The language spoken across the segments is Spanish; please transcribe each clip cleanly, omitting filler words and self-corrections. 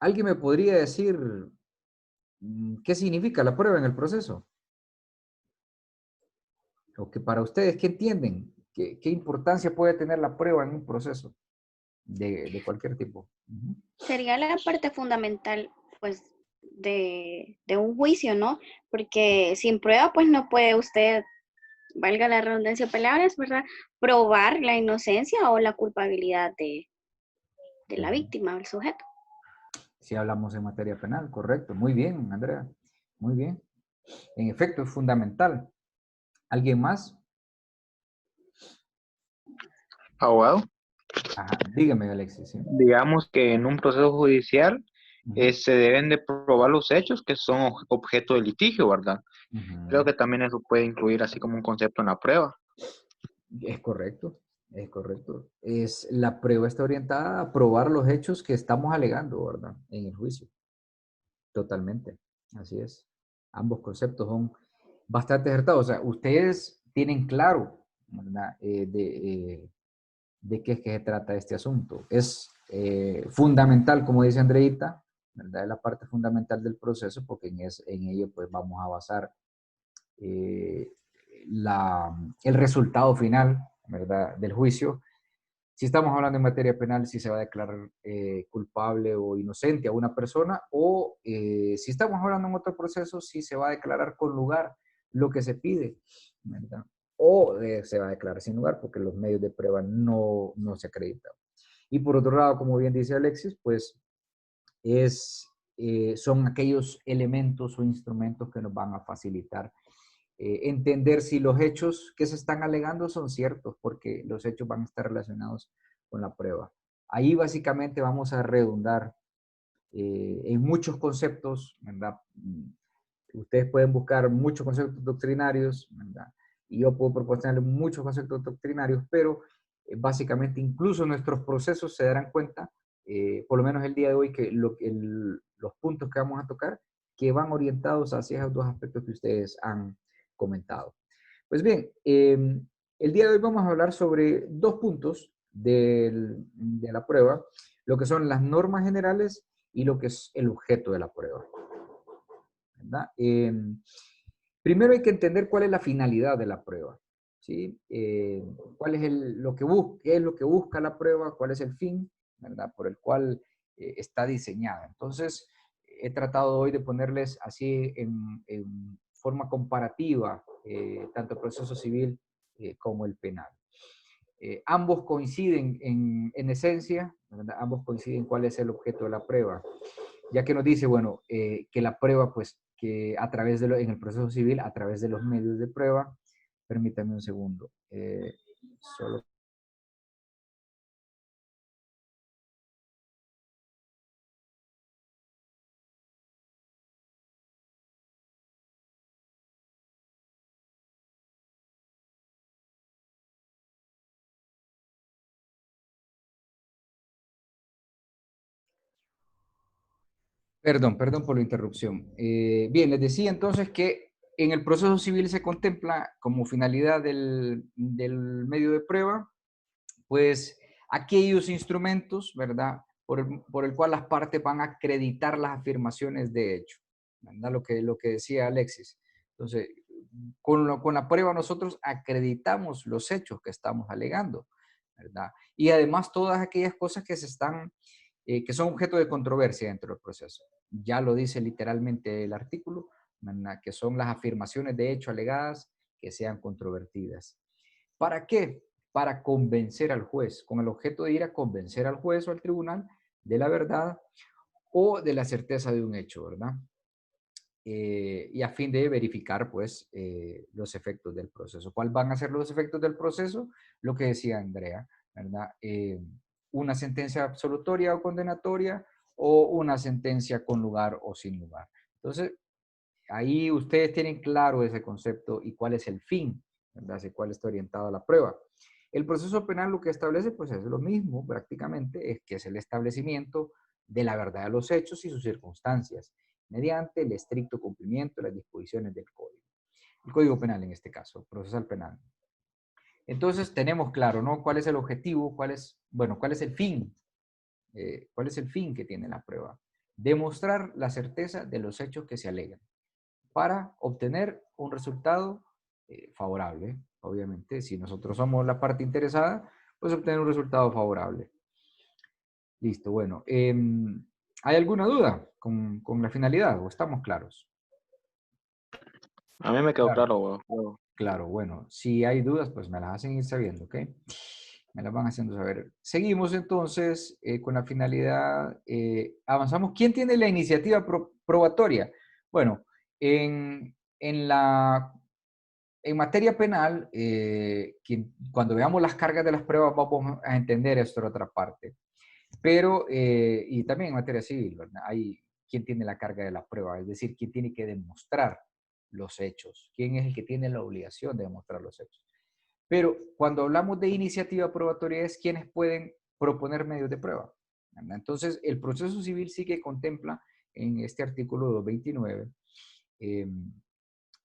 ¿Alguien me podría decir qué significa la prueba en el proceso? O que para ustedes, ¿qué entienden? ¿Qué importancia puede tener la prueba en un proceso de cualquier tipo? Ujú. Sería la parte fundamental, pues, de un juicio, ¿no? Porque sin prueba, pues no puede usted, valga la redundancia de palabras, ¿verdad? Probar la inocencia o la culpabilidad de la Ujú. víctima, el sujeto. Si hablamos en materia penal, correcto. Muy bien, Andrea. Muy bien. En efecto, es fundamental. ¿Alguien más? Abogado, Ajá, dígame, Alexis. Sí. digamos que en un proceso judicial Ujú, se deben de probar los hechos que son objeto de litigio, ¿verdad? Creo ujú. que también eso puede incluir así como un concepto en la prueba. Es correcto, es correcto. La prueba está orientada a probar los hechos que estamos alegando, ¿verdad? En el juicio. Totalmente. Así es. Ambos conceptos son bastante acertados. O sea, ustedes tienen claro, ¿verdad? De qué es que se trata este asunto. Es fundamental, como dice Andreita, ¿verdad? Es la parte fundamental del proceso porque en ello pues vamos a basar eh, el resultado final, ¿verdad? Del juicio. Si estamos hablando en materia penal, si se va a declarar culpable o inocente a una persona, o si estamos hablando en otro proceso, si se va a declarar con lugar lo que se pide, ¿verdad? O se va a declarar sin lugar porque los medios de prueba no se acreditan. Y por otro lado, como bien dice Alexis, pues son aquellos elementos o instrumentos que nos van a facilitar entender si los hechos que se están alegando son ciertos, porque los hechos van a estar relacionados con la prueba. Ahí básicamente vamos a redundar en muchos conceptos, ¿verdad? Ustedes pueden buscar muchos conceptos doctrinarios, ¿verdad? Y yo puedo proporcionarles muchos conceptos doctrinarios, pero básicamente incluso nuestros procesos se darán cuenta, por lo menos el día de hoy, que los puntos que vamos a tocar, que van orientados hacia esos dos aspectos que ustedes han comentado. Pues bien, el día de hoy vamos a hablar sobre dos puntos de la prueba, lo que son las normas generales y lo que es el objeto de la prueba, ¿verdad? Primero hay que entender cuál es la finalidad de la prueba, ¿sí? Cuál es qué es lo que busca la prueba, cuál es el fin, ¿verdad? Por el cual está diseñada. Entonces, he tratado hoy de ponerles así en forma comparativa tanto el proceso civil como el penal. Ambos coinciden en esencia, ¿verdad? Ambos coinciden cuál es el objeto de la prueba, ya que nos dice, bueno, que la prueba, pues, que en el proceso civil, a través de los medios de prueba, permítanme un segundo, solo. Perdón por la interrupción. Bien, les decía entonces que en el proceso civil se contempla como finalidad del medio de prueba, pues aquellos instrumentos, ¿verdad? Por el cual las partes van a acreditar las afirmaciones de hecho, ¿verdad? Lo que decía Alexis. Entonces, con la prueba nosotros acreditamos los hechos que estamos alegando, ¿verdad? Y además todas aquellas cosas que son objeto de controversia dentro del proceso. Ya lo dice literalmente el artículo, ¿verdad? Que son las afirmaciones de hecho alegadas que sean controvertidas. ¿Para qué? Para convencer al juez, con el objeto de ir a convencer al juez o al tribunal de la verdad o de la certeza de un hecho, ¿verdad? Y a fin de verificar, pues, los efectos del proceso. ¿Cuáles van a ser los efectos del proceso? Lo que decía Andrea, ¿verdad? Una sentencia absolutoria o condenatoria o una sentencia con lugar o sin lugar. Entonces, ahí ustedes tienen claro ese concepto y cuál es el fin, ¿verdad? Hacia cuál está orientada la prueba. El proceso penal lo que establece, pues es lo mismo prácticamente, es que es el establecimiento de la verdad de los hechos y sus circunstancias, mediante el estricto cumplimiento de las disposiciones del código. El código penal en este caso, procesal penal. Entonces tenemos claro, ¿no? ¿Cuál es el objetivo? Cuál es el fin? ¿Cuál es el fin que tiene la prueba? demostrar la certeza de los hechos que se alegan para obtener un resultado favorable. Obviamente, si nosotros somos la parte interesada, pues obtener un resultado favorable. Listo, bueno. ¿Hay alguna duda con la finalidad o estamos claros? A mí me quedó Claro. claro, weón. Claro, bueno, si hay dudas, pues me las hacen ir sabiendo, ¿ok? Me las van haciendo saber. Seguimos entonces con la finalidad, avanzamos. ¿Quién tiene la iniciativa probatoria? Bueno, en la, en materia penal, cuando veamos las cargas de las pruebas vamos a entender esto de otra parte. Pero, y también en materia civil, ¿verdad? Hay quién tiene la carga de la prueba, es decir, quién tiene que demostrar los hechos, quién es el que tiene la obligación de demostrar los hechos. Pero cuando hablamos de iniciativa probatoria es quienes pueden proponer medios de prueba, ¿verdad? Entonces, el proceso civil sí que contempla en este artículo 229 eh,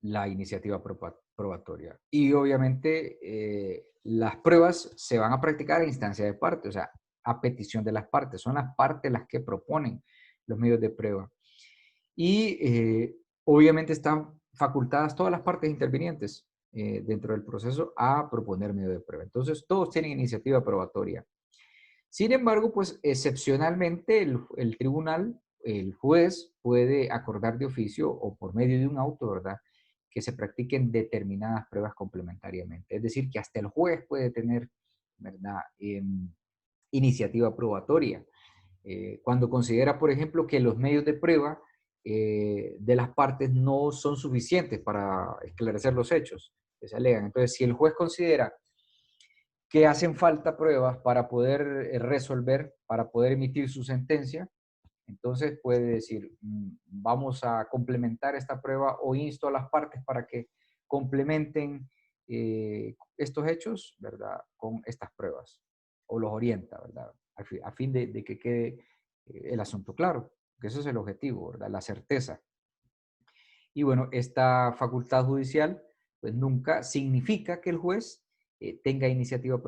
la iniciativa probatoria. Y obviamente las pruebas se van a practicar a instancia de parte, o sea, a petición de las partes. Son las partes las que proponen los medios de prueba. Y obviamente están facultadas todas las partes intervinientes dentro del proceso a proponer medio de prueba. Entonces, todos tienen iniciativa probatoria. Sin embargo, pues excepcionalmente el tribunal, el juez, puede acordar de oficio o por medio de un auto, ¿verdad?, que se practiquen determinadas pruebas complementariamente. Es decir, que hasta el juez puede tener, ¿verdad?, iniciativa probatoria. Cuando considera, por ejemplo, que los medios de prueba de las partes no son suficientes para esclarecer los hechos que se alegan. Entonces, si el juez considera que hacen falta pruebas para poder resolver, para poder emitir su sentencia, entonces puede decir, vamos a complementar esta prueba o insto a las partes para que complementen estos hechos, ¿verdad?, con estas pruebas, o los orienta, ¿verdad?, a fin de que quede el asunto claro, que ese es el objetivo, ¿verdad?, la certeza. Y bueno, esta facultad judicial, pues nunca significa que el juez tenga iniciativa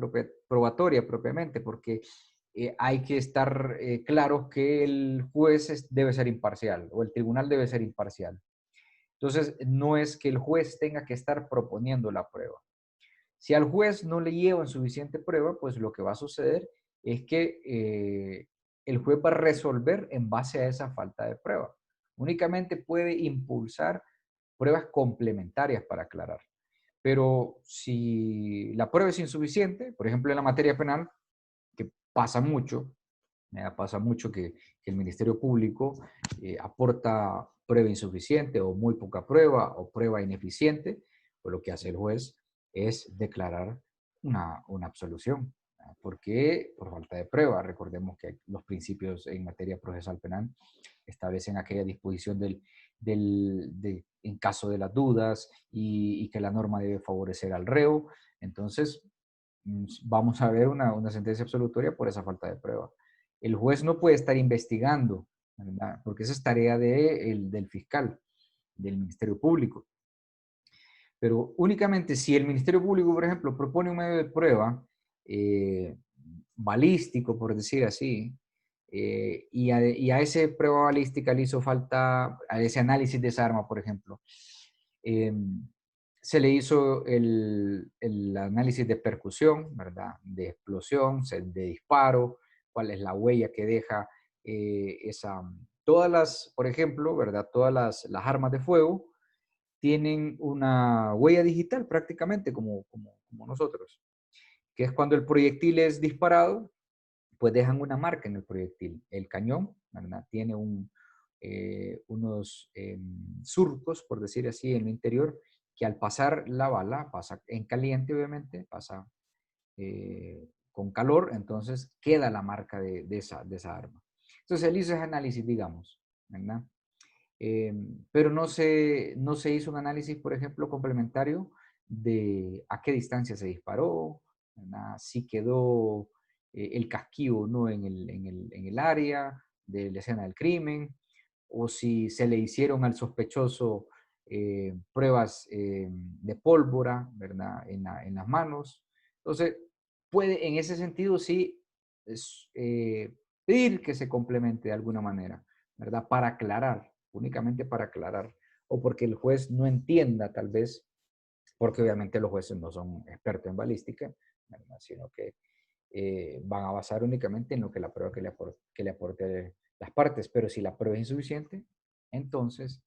probatoria propiamente, porque hay que estar claros que el juez debe ser imparcial o el tribunal debe ser imparcial. Entonces, no es que el juez tenga que estar proponiendo la prueba. Si al juez no le llevan suficiente prueba, pues lo que va a suceder es que el juez va a resolver en base a esa falta de prueba. Únicamente puede impulsar pruebas complementarias para aclarar. Pero si la prueba es insuficiente, por ejemplo en la materia penal, que pasa mucho que el Ministerio Público aporta prueba insuficiente o muy poca prueba o prueba ineficiente, pues lo que hace el juez es declarar una absolución. ¿Verdad? ¿Por qué? Por falta de prueba. Recordemos que los principios en materia procesal penal establecen aquella disposición en caso de las dudas y que la norma debe favorecer al reo. Entonces, vamos a ver una sentencia absolutoria por esa falta de prueba. El juez no puede estar investigando, ¿verdad?, porque esa es tarea del fiscal, del Ministerio Público. Pero únicamente si el Ministerio Público, por ejemplo, propone un medio de prueba balístico, por decir así, y a esa prueba balística le hizo falta, a ese análisis de esa arma, por ejemplo, eh, se le hizo el análisis de percusión, ¿verdad?, de explosión, de disparo, cuál es la huella que deja todas las, por ejemplo, ¿verdad?, todas las armas de fuego tienen una huella digital prácticamente como nosotros, que es cuando el proyectil es disparado, pues dejan una marca en el proyectil. El cañón, ¿verdad?, tiene unos surcos, por decir así, en el interior, que al pasar la bala, pasa en caliente obviamente, pasa con calor, entonces queda la marca de esa arma. Entonces él hizo ese análisis, digamos, ¿verdad? Pero no se hizo un análisis, por ejemplo, complementario de a qué distancia se disparó, ¿verdad?, si quedó el casquillo no en el área de la escena del crimen, o si se le hicieron al sospechoso pruebas de pólvora, ¿verdad?, en las manos. Entonces, puede en ese sentido sí pedir que se complemente de alguna manera, ¿verdad? Para aclarar, únicamente para aclarar, o porque el juez no entienda tal vez, porque obviamente los jueces no son expertos en balística, ¿verdad? Sino que van a basar únicamente en lo que la prueba que le aporte las partes, pero si la prueba es insuficiente, entonces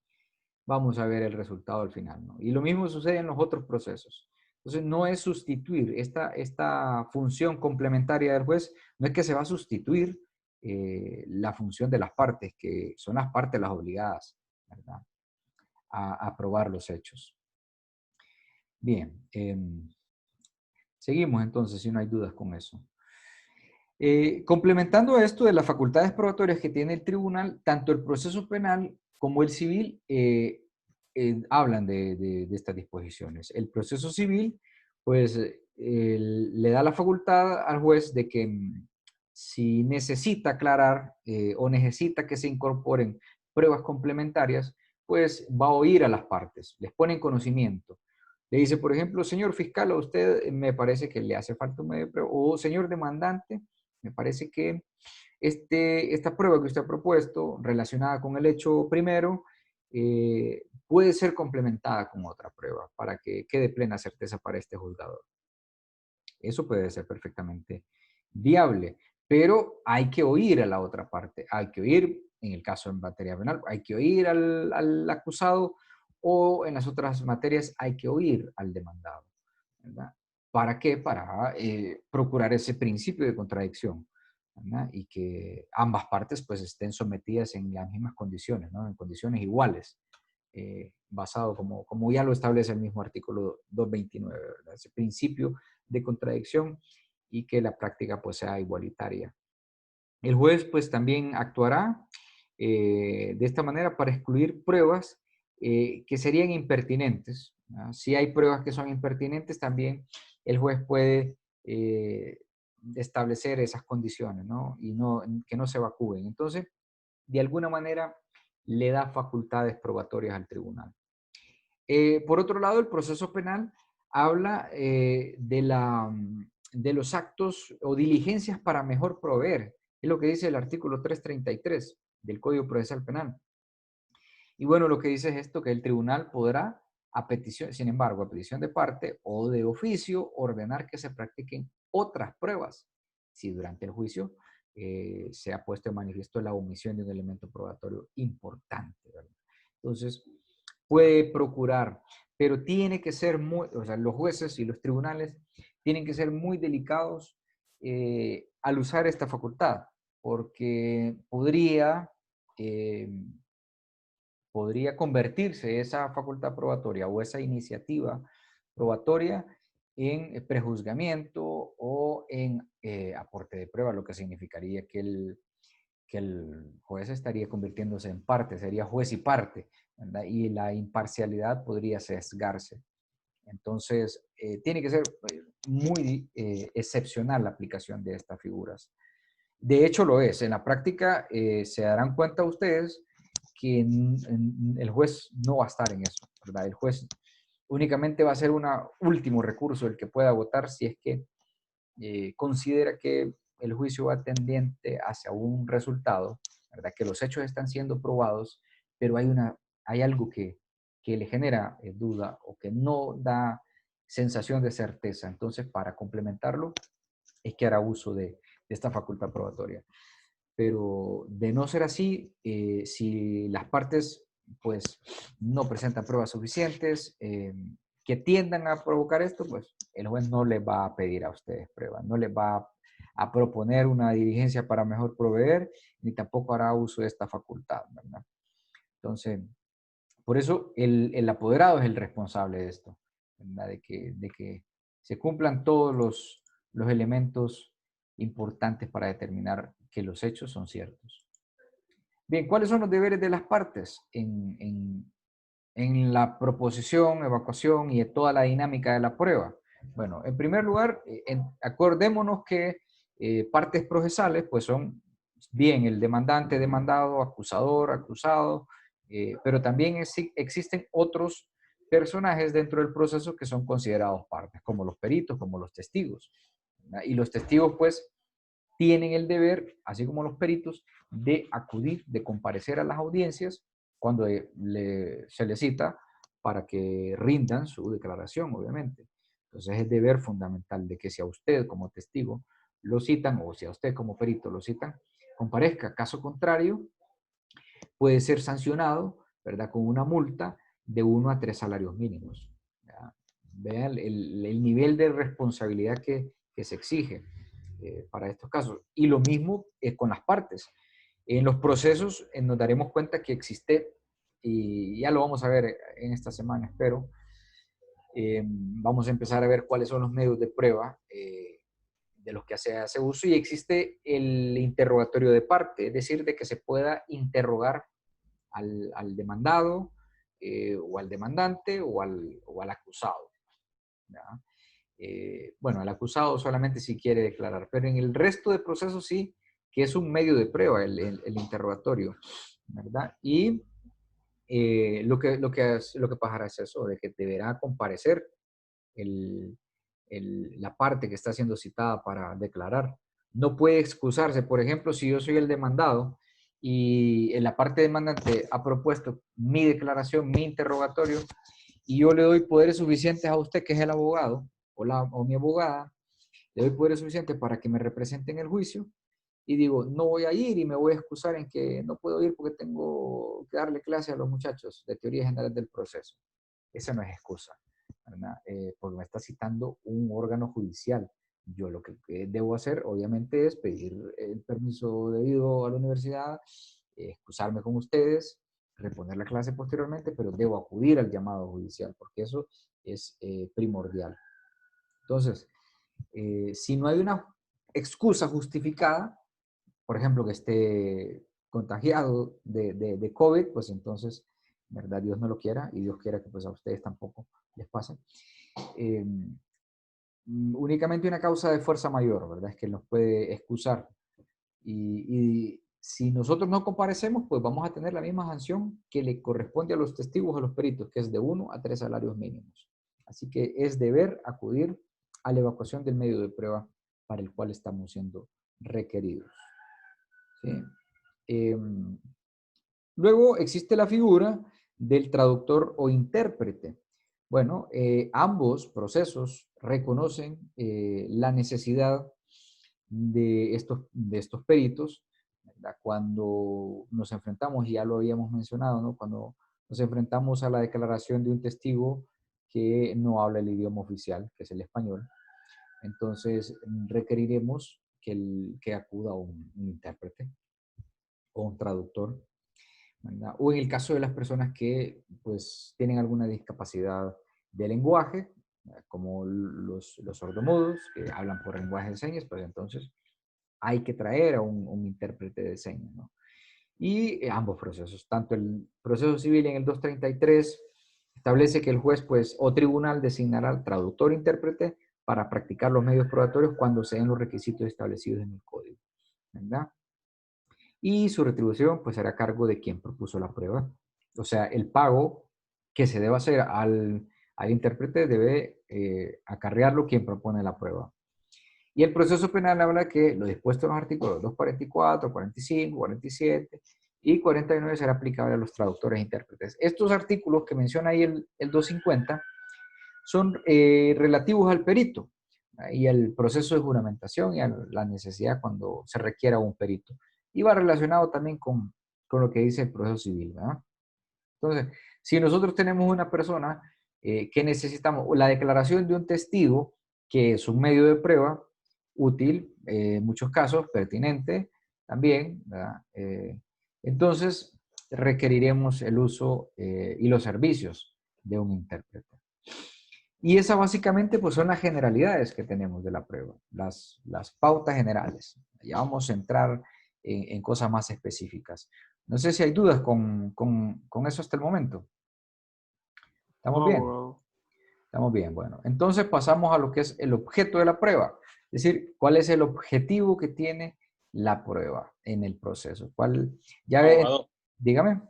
vamos a ver el resultado al final, ¿no? Y lo mismo sucede en los otros procesos. Entonces, no es sustituir esta función complementaria del juez, no es que se va a sustituir la función de las partes, que son las partes las obligadas, ¿verdad? A probar los hechos. Bien, seguimos entonces, si no hay dudas con eso. Complementando esto de las facultades probatorias que tiene el tribunal, tanto el proceso penal como el civil hablan de estas disposiciones. El proceso civil, pues, le da la facultad al juez de que si necesita aclarar o necesita que se incorporen pruebas complementarias, pues va a oír a las partes, les pone en conocimiento. Le dice, por ejemplo, señor fiscal, a usted me parece que le hace falta un medio de prueba, o señor demandante, me parece que esta prueba que usted ha propuesto relacionada con el hecho primero puede ser complementada con otra prueba para que quede plena certeza para este juzgador. Eso puede ser perfectamente viable, pero hay que oír a la otra parte. Hay que oír, en el caso en materia penal, hay que oír al acusado, o en las otras materias hay que oír al demandado, ¿verdad? ¿Para qué? Para procurar ese principio de contradicción, ¿verdad? Y que ambas partes pues estén sometidas en las mismas condiciones, ¿no? En condiciones iguales, basado como ya lo establece el mismo artículo 229, ¿verdad? Ese principio de contradicción y que la práctica pues sea igualitaria. El juez pues también actuará de esta manera para excluir pruebas que serían impertinentes, ¿no? Si hay pruebas que son impertinentes, también el juez puede establecer esas condiciones, ¿no? Y que no se evacúen. Entonces, de alguna manera, le da facultades probatorias al tribunal. Por otro lado, el proceso penal habla de los actos o diligencias para mejor proveer. Es lo que dice el artículo 333 del Código Procesal Penal. Y bueno, lo que dice es esto, que el tribunal podrá, a petición, sin embargo, a petición de parte o de oficio, ordenar que se practiquen otras pruebas, si durante el juicio se ha puesto en manifiesto la omisión de un elemento probatorio importante, ¿verdad? Entonces, puede procurar, pero tiene que ser muy, o sea, los jueces y los tribunales tienen que ser muy delicados al usar esta facultad, porque eh, podría convertirse esa facultad probatoria o esa iniciativa probatoria en prejuzgamiento o en aporte de prueba, lo que significaría que el juez estaría convirtiéndose en parte, sería juez y parte, ¿verdad? Y la imparcialidad podría sesgarse. Entonces, tiene que ser muy excepcional la aplicación de estas figuras. De hecho, lo es. En la práctica, se darán cuenta ustedes que el juez no va a estar en eso, ¿verdad? El juez únicamente va a ser un último recurso el que pueda votar si es que considera que el juicio va tendiente hacia un resultado, ¿verdad? Que los hechos están siendo probados, pero hay algo que le genera duda o que no da sensación de certeza. Entonces, para complementarlo, es que hará uso de esta facultad probatoria. Pero de no ser así, si las partes pues no presentan pruebas suficientes que tiendan a provocar esto, pues el juez no les va a pedir a ustedes pruebas, no les va a proponer una diligencia para mejor proveer, ni tampoco hará uso de esta facultad, ¿verdad? Entonces, por eso el apoderado es el responsable de esto, ¿verdad? De que se cumplan todos los elementos importantes para determinar que los hechos son ciertos. Bien, ¿cuáles son los deberes de las partes en la proposición, evacuación y toda la dinámica de la prueba? Bueno, en primer lugar, acordémonos que partes procesales pues son bien el demandante, demandado, acusador, acusado, pero también existen otros personajes dentro del proceso que son considerados partes, como los peritos, como los testigos, ¿verdad? Y los testigos pues tienen el deber, así como los peritos, de acudir, de comparecer a las audiencias cuando se les cita para que rindan su declaración, obviamente. Entonces es deber fundamental de que si a usted como testigo lo citan o si a usted como perito lo citan, comparezca. Caso contrario, puede ser sancionado, ¿verdad?, con una multa de 1 a 3 salarios mínimos. ¿Ya? Vean el nivel de responsabilidad que se exige para estos casos. Y lo mismo con las partes. En los procesos nos daremos cuenta que existe, y ya lo vamos a ver en esta semana, espero, vamos a empezar a ver cuáles son los medios de prueba de los que se hace uso, y existe el interrogatorio de parte, es decir, de que se pueda interrogar al demandado o al demandante o al acusado. ¿Ya? Bueno, el acusado solamente si quiere declarar, pero en el resto de procesos sí, que es un medio de prueba el interrogatorio, ¿verdad? Y lo que pasará es eso, de que deberá comparecer la parte que está siendo citada para declarar. No puede excusarse. Por ejemplo, si yo soy el demandado y en la parte demandante ha propuesto mi declaración, mi interrogatorio, y yo le doy poderes suficientes a usted, que es el abogado, o mi abogada, le doy poderes suficientes para que me represente en el juicio, y digo, no voy a ir y me voy a excusar en que no puedo ir porque tengo que darle clase a los muchachos de teoría general del proceso. Esa no es excusa, ¿verdad? Porque me está citando un órgano judicial. Yo lo que debo hacer, obviamente, es pedir el permiso debido a la universidad, excusarme con ustedes, reponer la clase posteriormente, pero debo acudir al llamado judicial, porque eso es primordial. Entonces, si no hay una excusa justificada, por ejemplo, que esté contagiado de COVID, pues entonces, ¿verdad? Dios no lo quiera y Dios quiera que pues a ustedes tampoco les pase. Eh, Únicamente una causa de fuerza mayor, ¿verdad? Es que nos puede excusar. Y si nosotros no comparecemos, pues vamos a tener la misma sanción que le corresponde a los testigos, a los peritos, que es de 1 a 3 salarios mínimos. Así que es deber acudir a la evacuación del medio de prueba para el cual estamos siendo requeridos. ¿Sí? Luego existe la figura del traductor o intérprete. Bueno, ambos procesos reconocen la necesidad de estos peritos, ¿verdad? Cuando nos enfrentamos, y ya lo habíamos mencionado, ¿no? Cuando nos enfrentamos a la declaración de un testigo que no habla el idioma oficial, que es el español, entonces requeriremos que acuda un intérprete o un traductor, ¿verdad? O en el caso de las personas que pues tienen alguna discapacidad de lenguaje, como los sordomudos, que hablan por lenguaje de señas, pues entonces hay que traer a un intérprete de señas, ¿no? Y ambos procesos, tanto el proceso civil en el 233 establece que el juez pues o tribunal designará al traductor o intérprete para practicar los medios probatorios cuando se den los requisitos establecidos en el código, ¿verdad? Y su retribución pues será a cargo de quien propuso la prueba. O sea, el pago que se debe hacer al intérprete debe acarrearlo quien propone la prueba. Y el proceso penal habla que lo dispuesto en los artículos 244, 45, 47 y 49 será aplicable a los traductores e intérpretes. Estos artículos que menciona ahí el 250 son relativos al perito y al proceso de juramentación y a la necesidad cuando se requiera un perito. Y va relacionado también con lo que dice el proceso civil, ¿verdad? Entonces, si nosotros tenemos una persona que necesitamos, la declaración de un testigo, que es un medio de prueba útil, en muchos casos, pertinente también, ¿verdad? Entonces, requeriremos el uso y los servicios de un intérprete. Y esas básicamente pues son las generalidades que tenemos de la prueba, las pautas generales. Ya vamos a entrar en cosas más específicas. No sé si hay dudas con eso hasta el momento. ¿Estamos No, bien? abogado. Estamos bien, bueno. Entonces pasamos a lo que es el objeto de la prueba. Es decir, ¿cuál es el objetivo que tiene la prueba en el proceso? Abogado, Dígame.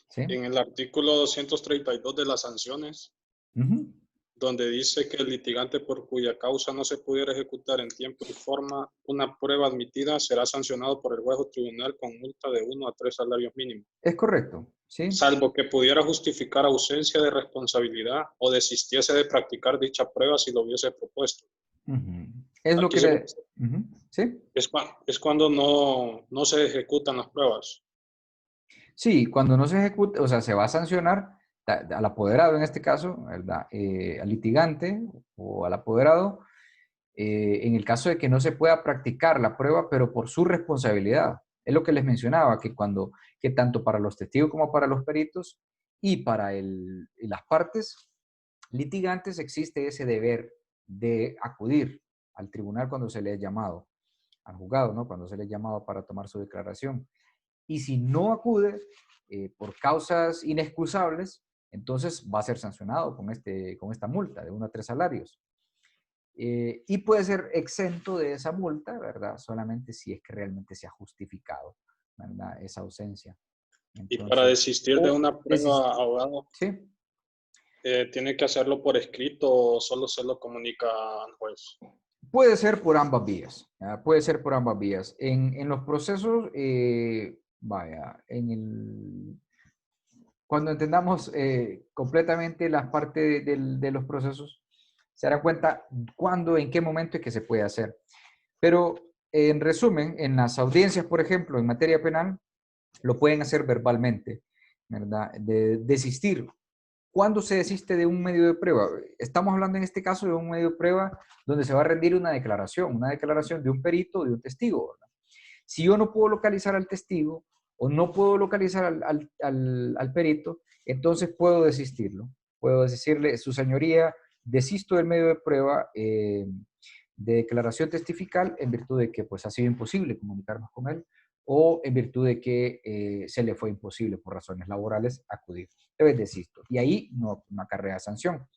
¿Sí? en el artículo 232 de las sanciones, Ujú. donde dice que el litigante por cuya causa no se pudiera ejecutar en tiempo y forma una prueba admitida será sancionado por el juez o tribunal con multa de 1 a 3 salarios mínimos, Es correcto, ¿sí? salvo que pudiera justificar ausencia de responsabilidad o desistiese de practicar dicha prueba si lo hubiese propuesto. Ujú. Es lo Aquí que le... Ujú, ¿sí? es cuando no se ejecutan las pruebas. Sí, cuando no se ejecuta, o sea, se va a sancionar al apoderado en este caso, ¿verdad? Al litigante o al apoderado, en el caso de que no se pueda practicar la prueba, pero por su responsabilidad. Es lo que les mencionaba, que tanto para los testigos como para los peritos y para las partes litigantes existe ese deber de acudir al tribunal cuando se le es llamado, al juzgado, ¿no? Cuando se le es llamado para tomar su declaración. Y si no acude por causas inexcusables, entonces va a ser sancionado con esta multa de 1 a 3 salarios. Y puede ser exento de esa multa, ¿verdad? Solamente si es que realmente se ha justificado, ¿verdad? Esa ausencia. Y para Entonces, desistir de o una prueba, abogado, ¿sí? ¿tiene que hacerlo por escrito o solo se lo comunica al juez? Puede ser por ambas vías, ¿ya? Puede ser por ambas vías. En los procesos, vaya, cuando entendamos completamente las partes de los procesos, se darán cuenta cuándo, en qué momento es que se puede hacer. Pero en resumen, en las audiencias, por ejemplo, en materia penal, lo pueden hacer verbalmente, ¿verdad? De desistir. ¿Cuándo se desiste de un medio de prueba? Estamos hablando en este caso de un medio de prueba donde se va a rendir una declaración de un perito o de un testigo, ¿verdad? Si yo no puedo localizar al testigo o no puedo localizar al perito, entonces puedo desistirlo. Puedo decirle, su señoría, desisto del medio de prueba de declaración testifical en virtud de que pues, ha sido imposible comunicarnos con él o en virtud de que se le fue imposible por razones laborales acudir. Entonces desisto. Y ahí no acarrea sanción.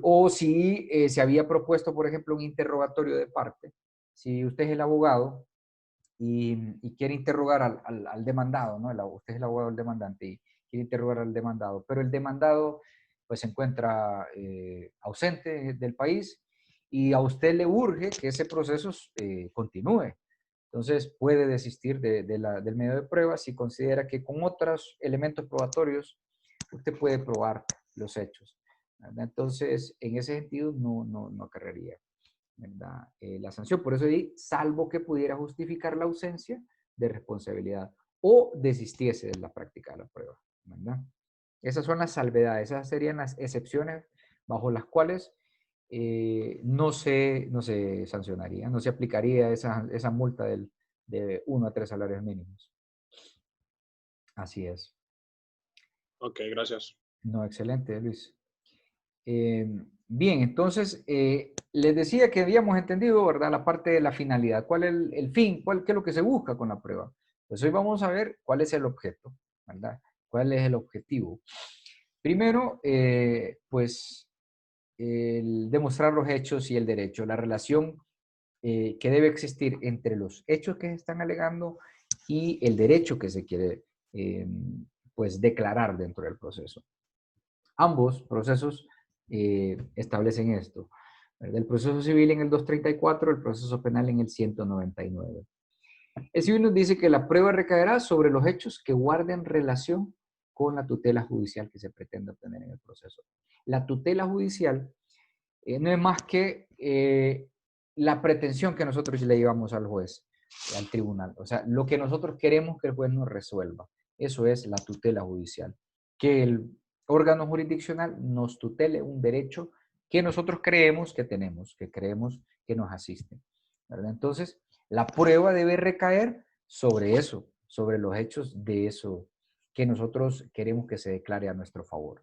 O si se había propuesto, por ejemplo, un interrogatorio de parte, si usted es el abogado y quiere interrogar al demandado, ¿no? Usted es el abogado del demandante y quiere interrogar al demandado, pero el demandado pues se encuentra ausente del país y a usted le urge que ese proceso continúe. Entonces puede desistir del medio de prueba si considera que con otros elementos probatorios usted puede probar los hechos, ¿verdad? Entonces, en ese sentido, no acarrearía, ¿verdad? La sanción. Por eso di, salvo que pudiera justificar la ausencia de responsabilidad o desistiese de la práctica de la prueba, ¿verdad? Esas son las salvedades, esas serían las excepciones bajo las cuales no se sancionaría, no se aplicaría esa multa de 1 a 3 salarios mínimos. Así es. Ok, gracias. No, excelente, Luis. Bien, entonces, les decía que habíamos entendido, ¿verdad? La parte de la finalidad. ¿Cuál es el fin? ¿Qué es lo que se busca con la prueba? Pues hoy vamos a ver cuál es el objeto, ¿verdad? ¿Cuál es el objetivo? Primero, pues, el demostrar los hechos y el derecho, la relación que debe existir entre los hechos que se están alegando y el derecho que se quiere, pues, declarar dentro del proceso. Ambos procesos establecen esto, ¿verdad? El proceso civil en el 234, el proceso penal en el 199. El civil nos dice que la prueba recaerá sobre los hechos que guarden relación con la tutela judicial que se pretende obtener en el proceso. La tutela judicial no es más que la pretensión que nosotros le llevamos al juez, al tribunal. O sea, lo que nosotros queremos que el juez nos resuelva. Eso es la tutela judicial. Que el órgano jurisdiccional nos tutele un derecho que nosotros creemos que tenemos, que creemos que nos asiste, ¿verdad? Entonces, la prueba debe recaer sobre eso, sobre los hechos de eso que nosotros queremos que se declare a nuestro favor.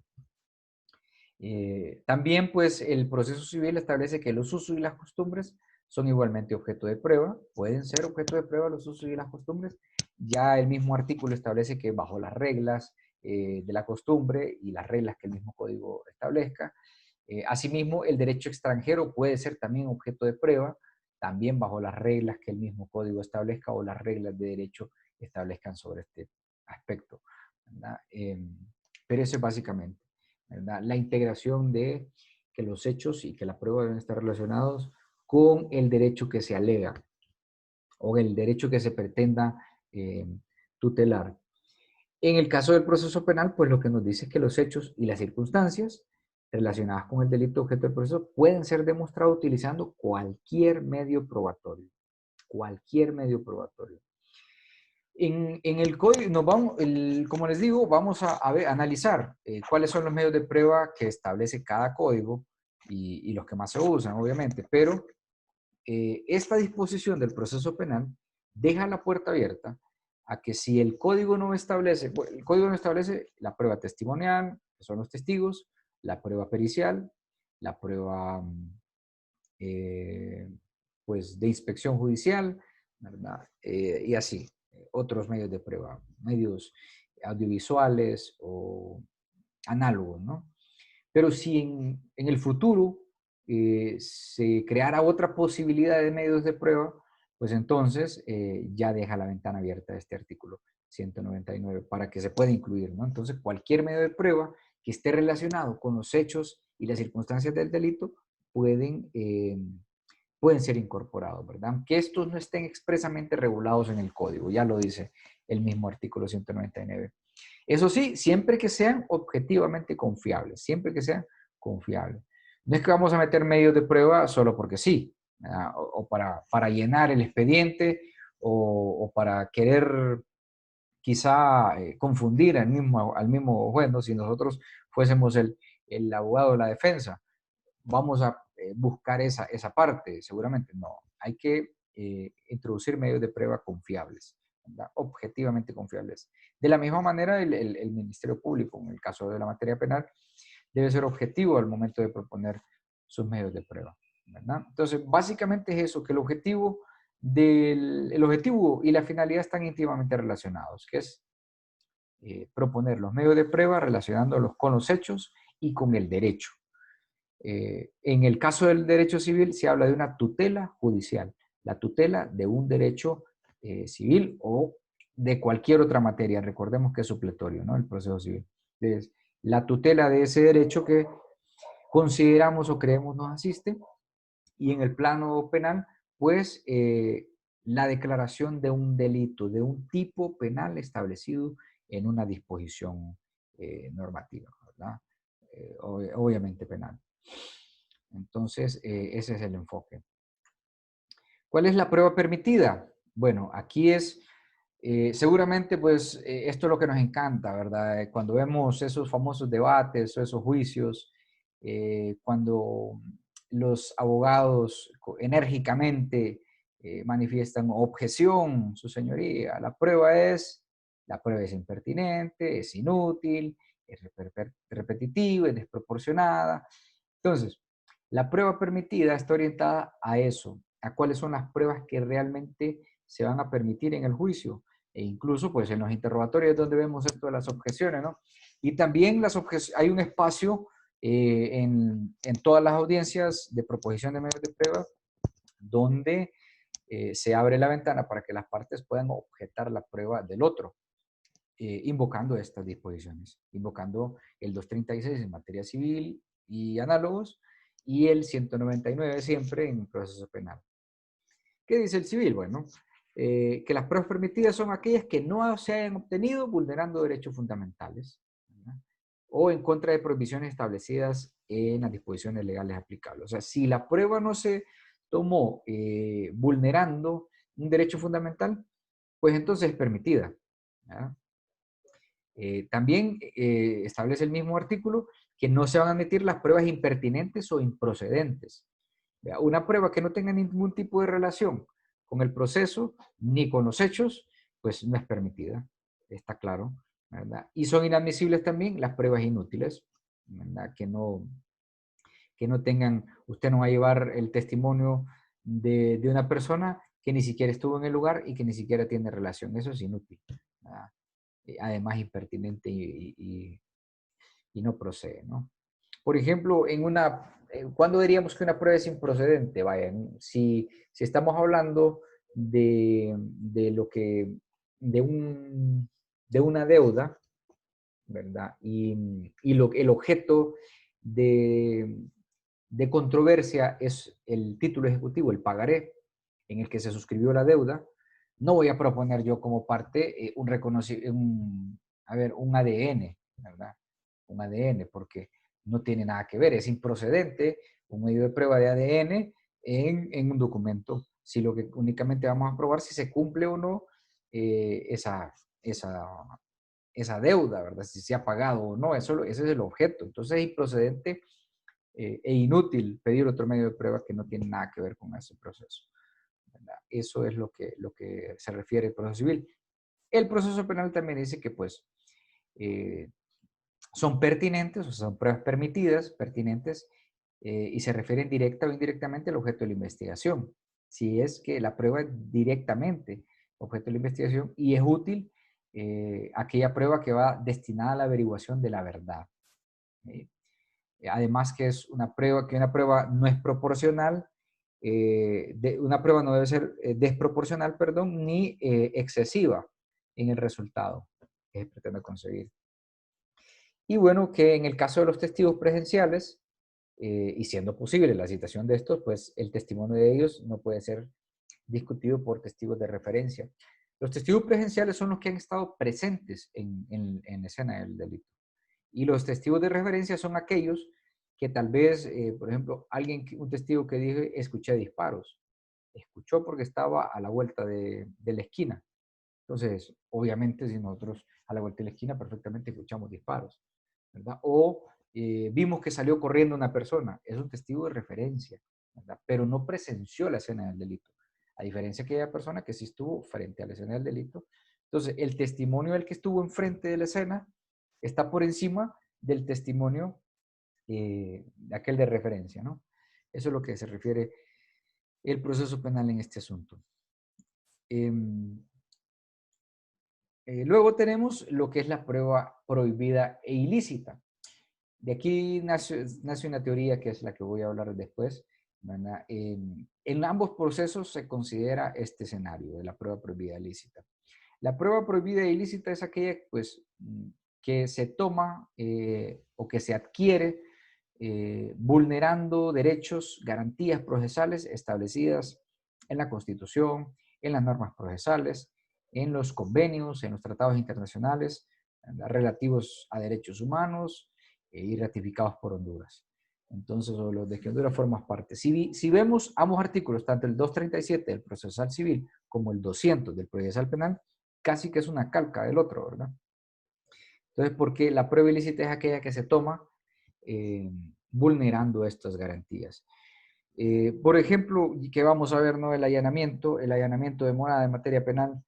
También, pues, el proceso civil establece que los usos y las costumbres son igualmente objeto de prueba, pueden ser objeto de prueba los usos y las costumbres. Ya el mismo artículo establece que bajo las reglas de la costumbre y las reglas que el mismo código establezca. Asimismo, el derecho extranjero puede ser también objeto de prueba, también bajo las reglas que el mismo código establezca o las reglas de derecho establezcan sobre este aspecto, ¿verdad? Pero eso es básicamente, ¿verdad? La integración de que los hechos y que la prueba deben estar relacionados con el derecho que se alega o el derecho que se pretenda tutelar. En el caso del proceso penal, pues lo que nos dice es que los hechos y las circunstancias relacionadas con el delito objeto del proceso pueden ser demostrados utilizando cualquier medio probatorio. Cualquier medio probatorio. En el código, como les digo, vamos a analizar cuáles son los medios de prueba que establece cada código y los que más se usan, obviamente, pero esta disposición del proceso penal deja la puerta abierta a que si el código no establece, el código no establece la prueba testimonial, que son los testigos, la prueba pericial, la prueba pues de inspección judicial, ¿verdad? Y así, otros medios de prueba, medios audiovisuales o análogos, ¿no? Pero si en el futuro se creara otra posibilidad de medios de prueba, pues entonces ya deja la ventana abierta de este artículo 199 para que se pueda incluir, ¿no? Entonces, cualquier medio de prueba que esté relacionado con los hechos y las circunstancias del delito pueden ser incorporados, ¿verdad? Aunque estos no estén expresamente regulados en el código, ya lo dice el mismo artículo 199. Eso sí, siempre que sean objetivamente confiables, siempre que sean confiables. No es que vamos a meter medios de prueba solo porque sí, o para llenar el expediente, o para querer quizá confundir al mismo juez, ¿no? Si nosotros fuésemos el abogado de la defensa, vamos a buscar esa parte, seguramente no. Hay que introducir medios de prueba confiables, ¿verdad? Objetivamente confiables. De la misma manera, el Ministerio Público, en el caso de la materia penal, debe ser objetivo al momento de proponer sus medios de prueba, ¿verdad? Entonces, básicamente es eso, que el objetivo y la finalidad están íntimamente relacionados, que es proponer los medios de prueba relacionándolos con los hechos y con el derecho. En el caso del derecho civil se habla de una tutela judicial, la tutela de un derecho civil o de cualquier otra materia. Recordemos que es supletorio, ¿no? El proceso civil. Entonces, la tutela de ese derecho que consideramos o creemos nos asiste, y en el plano penal, pues la declaración de un delito, de un tipo penal establecido en una disposición normativa, ¿verdad? Obviamente penal. Entonces, ese es el enfoque. ¿Cuál es la prueba permitida? Bueno, aquí es, seguramente, pues, esto es lo que nos encanta, ¿verdad? Cuando vemos esos famosos debates o esos juicios, cuando los abogados enérgicamente manifiestan objeción, su señoría, la prueba es impertinente, es inútil, es repetitiva, es desproporcionada. Entonces, la prueba permitida está orientada a eso, a cuáles son las pruebas que realmente se van a permitir en el juicio. E incluso, pues, en los interrogatorios es donde vemos esto de las objeciones, ¿no? Y también hay un espacio en todas las audiencias de proposición de medios de prueba donde se abre la ventana para que las partes puedan objetar la prueba del otro, invocando estas disposiciones, invocando el 236 en materia civil y análogos, y el 199 siempre en proceso penal. ¿Qué dice el civil? Bueno, que las pruebas permitidas son aquellas que no se hayan obtenido vulnerando derechos fundamentales, ¿verdad? O en contra de prohibiciones establecidas en las disposiciones legales aplicables. O sea, si la prueba no se tomó vulnerando un derecho fundamental, pues entonces es permitida, ¿verdad? También establece el mismo artículo que no se van a admitir las pruebas impertinentes o improcedentes. ¿Vea? Una prueba que no tenga ningún tipo de relación con el proceso ni con los hechos, pues no es permitida, está claro, ¿verdad? Y son inadmisibles también las pruebas inútiles, ¿verdad? Que no tengan, usted no va a llevar el testimonio de una persona que ni siquiera estuvo en el lugar y que ni siquiera tiene relación, eso es inútil, ¿verdad? Además impertinente y no procede, ¿no? Por ejemplo, ¿cuándo diríamos que una prueba es improcedente? Vaya, si estamos hablando lo que, de una deuda, ¿verdad? Y el objeto de controversia es el título ejecutivo, el pagaré, en el que se suscribió la deuda, no voy a proponer yo como parte un ADN, ¿verdad? Un ADN, porque no tiene nada que ver, es improcedente un medio de prueba de ADN en un documento, si lo que únicamente vamos a probar si se cumple o no esa deuda, ¿verdad? Si se ha pagado o no, ese es el objeto. Entonces es improcedente e inútil pedir otro medio de prueba que no tiene nada que ver con ese proceso, ¿verdad? Eso es lo que se refiere al proceso civil. El proceso penal también dice que pues son pertinentes, o sea, son pruebas permitidas, pertinentes, y se refieren directa o indirectamente al objeto de la investigación. Si es que la prueba es directamente objeto de la investigación y es útil aquella prueba que va destinada a la averiguación de la verdad. Además que es una prueba no es proporcional, una prueba no debe ser desproporcional, perdón, ni excesiva en el resultado que se pretende conseguir. Y bueno, que en el caso de los testigos presenciales, y siendo posible la citación de estos, pues el testimonio de ellos no puede ser discutido por testigos de referencia. Los testigos presenciales son los que han estado presentes en la escena del delito. Y los testigos de referencia son aquellos que tal vez, por ejemplo, un testigo que dije, escuché disparos. Escuchó porque estaba a la vuelta de la esquina. Entonces, obviamente, si nosotros a la vuelta de la esquina perfectamente escuchamos disparos, ¿verdad? O vimos que salió corriendo una persona, es un testigo de referencia, ¿verdad? Pero no presenció la escena del delito, a diferencia que aquella persona que sí estuvo frente a la escena del delito. Entonces, el testimonio del que estuvo enfrente de la escena está por encima del testimonio de aquel de referencia, ¿no? Eso es lo que se refiere el proceso penal en este asunto. Luego tenemos lo que es la prueba prohibida e ilícita. De aquí nace una teoría que es la que voy a hablar después, ¿verdad? En ambos procesos se considera este escenario de la prueba prohibida e ilícita. La prueba prohibida e ilícita es aquella pues, que se toma o que se adquiere vulnerando derechos, garantías procesales establecidas en la Constitución, en las normas procesales, en los convenios, en los tratados internacionales relativos a derechos humanos y ratificados por Honduras. Entonces, o los de que Honduras forma parte. Si vemos ambos artículos, tanto el 237 del procesal civil como el 200 del procesal penal, casi que es una calca del otro, ¿verdad? Entonces, porque la prueba ilícita es aquella que se toma vulnerando estas garantías. Por ejemplo, y que vamos a ver, ¿no? El allanamiento de morada en materia penal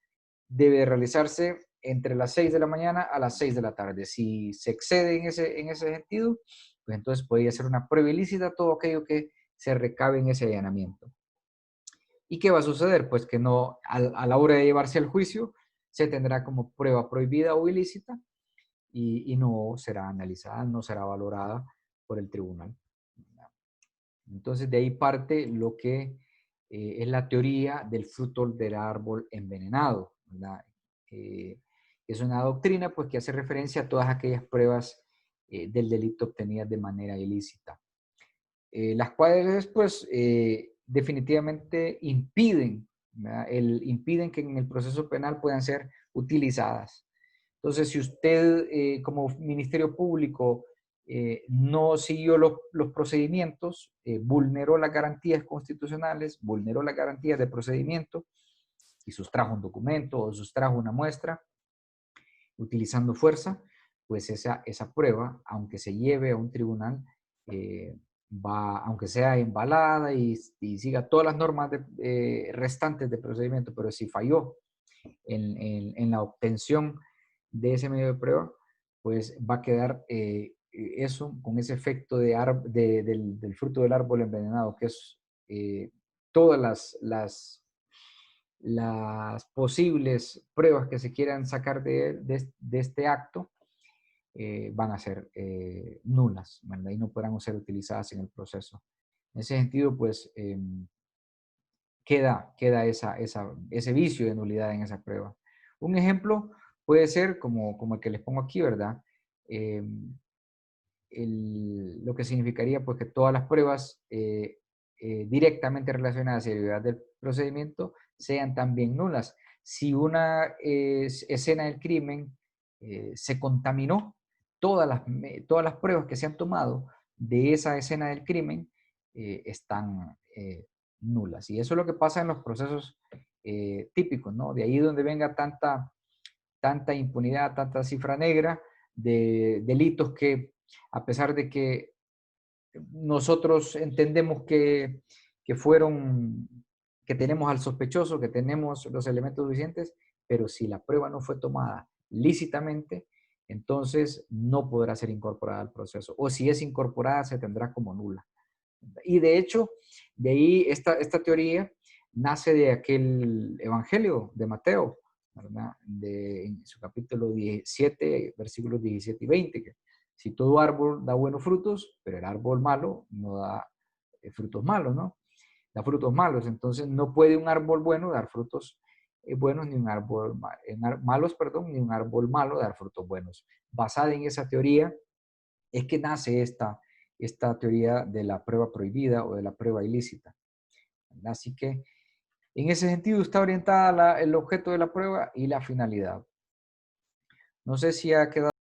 debe realizarse entre las 6 de la mañana a las 6 de la tarde. Si se excede en ese sentido, pues entonces podría ser una prueba ilícita todo aquello que se recabe en ese allanamiento. ¿Y qué va a suceder? Pues que no, a la hora de llevarse al juicio, se tendrá como prueba prohibida o ilícita y no será analizada, no será valorada por el tribunal. Entonces, de ahí parte lo que es la teoría del fruto del árbol envenenado, ¿verdad? Es una doctrina pues, que hace referencia a todas aquellas pruebas del delito obtenidas de manera ilícita, las cuales pues, definitivamente impiden que en el proceso penal puedan ser utilizadas. Entonces, si usted como Ministerio Público no siguió los procedimientos, vulneró las garantías constitucionales, vulneró las garantías de procedimiento y sustrajo un documento o sustrajo una muestra utilizando fuerza, pues esa prueba, aunque se lleve a un tribunal, aunque sea embalada y siga todas las normas restantes de procedimiento, pero si falló en la obtención de ese medio de prueba, pues va a quedar eso con ese efecto del fruto del árbol envenenado, que es todas las posibles pruebas que se quieran sacar de este acto van a ser nulas, ¿verdad? Y no podrán ser utilizadas en el proceso. En ese sentido, pues queda ese vicio de nulidad en esa prueba. Un ejemplo puede ser como el que les pongo aquí, ¿verdad? lo que significaría pues que todas las pruebas directamente relacionadas a la ilegalidad del procedimiento sean también nulas. Si una escena del crimen se contaminó, todas las pruebas que se han tomado de esa escena del crimen están nulas. Y eso es lo que pasa en los procesos típicos, ¿no? De ahí donde venga tanta impunidad, tanta cifra negra de delitos que, a pesar de que nosotros entendemos que tenemos al sospechoso, que tenemos los elementos suficientes, pero si la prueba no fue tomada lícitamente, entonces no podrá ser incorporada al proceso. O si es incorporada, se tendrá como nula. Y de hecho, de ahí esta teoría nace de aquel evangelio de Mateo, ¿verdad? En su capítulo 17, versículos 17 y 20, que si todo árbol da buenos frutos, pero el árbol malo no da frutos malos, ¿no? Da frutos malos. Entonces no puede un árbol bueno dar frutos buenos, ni un árbol malos, perdón, ni un árbol malo dar frutos buenos. Basada en esa teoría es que nace esta teoría de la prueba prohibida o de la prueba ilícita. Así que en ese sentido está orientada el objeto de la prueba y la finalidad. No sé si ha quedado